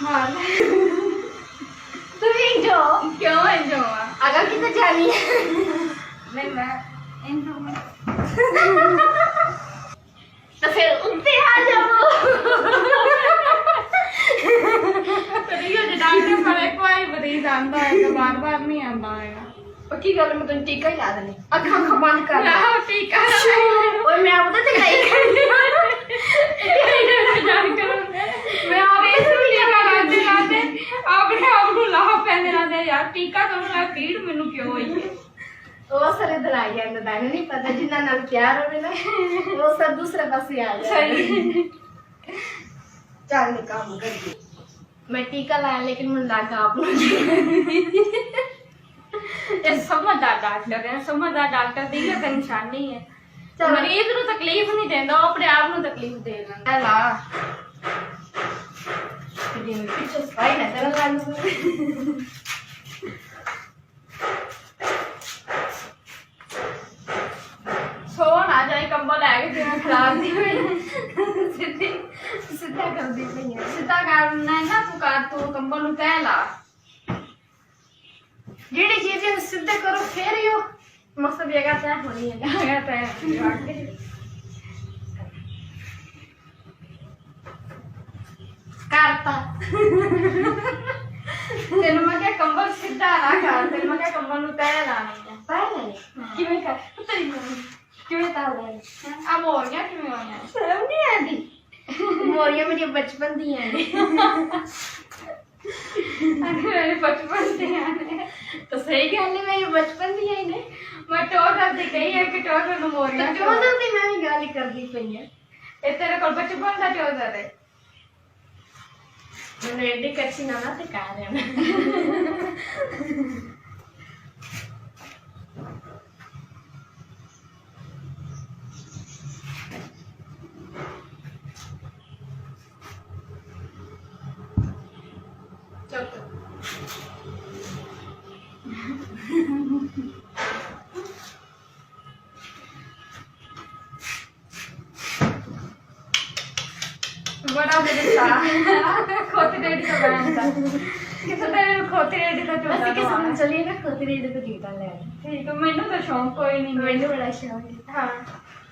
मार तुम इंजो क्यों इंजो अगर कितना जानी है नहीं मैं इंजो तो फिर उठते आ जाओ तरीके से डॉक्टर पर एक बार मरीज आंदा है तो बार-बार नहीं आंदा है पक्की गल में तुम टीका ही ला देनी अखा अखा बंद कर ना टीका और मैं आप तो नहीं करनी मैं आप इसलिए टीका लाते अपने आप को लाह पैंदे लाते यार टीका तो मैं पीड़ मैनू क्यों होई है वो सारे दिन आ गया ना नहीं पता जिन्ना नाल प्यार होवे ना वो सब दूसरे पासे आ जाए सही चल काम कर दी मैं टीका लाया लेकिन मुझे लगा आप ये समझदार डॉक्टर है समझदार डॉक्टर दी का निशानी है मरीज ਨੂੰ तकलीफ नहीं देंदा वो अपने आप ਨੂੰ तकलीफ दे लेंदा ला दिन पीछे स्पाइन है तेरा लाइन सो ना जाए कंबल लेके जिवें खराब दी हुई सीधी सीधा कर दी नहीं है सीधा करना है ना तू कर तू कंबल नु तह ला जेडी चीजें सीधा करो फिर यो मस्त जगह तय होनी है जगह तय करता तेन मैं क्या कंबल सीधा ना कर तेन मैं क्या कंबल नु तह लानी है पहले किवें कर तेरी मम्मी किवें ताल है आ मोरियां किवें होईयां शर्म नहीं आती मोरियां मेरी बचपन दी हैं मेरे बचपन से आने तो सही गल है मेरी बचपन दी हैं ने मैं टोटल दी गई है कि टोटल नु मोरियां तो जो दी मैं भी गाली कर दी पई है ए तेरे कोल बचपन दा टोटल है मैंने एडी कच्ची ना ते कह रहे हैं बड़ा मेरे साथ खोती रेडी का बैंड था किसे तेरे खोती रेडी का बस चोटा किसी दिन चलिए ना खोती रेडी को जीता ले ठीक है मैंने तो शौक कोई नहीं मैंने बड़ा शौक है हाँ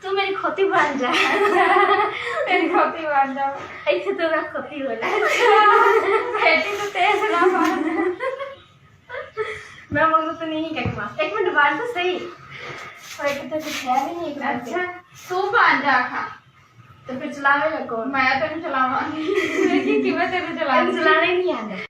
तू मेरी खोती बन जा तेरी खोती बन जाओ ऐसे तो ना खोती हो जाए बेटी तो तेज ना बन मैं बोलूँ तो नहीं क्या मां एक मिनट बात तो सही और एक तो कुछ है भी नहीं अच्छा तू बन जा खा तो फिर चलावे लगो मैं तेन चलावांगी कि मैं तेरे चलाने चलाने नहीं आना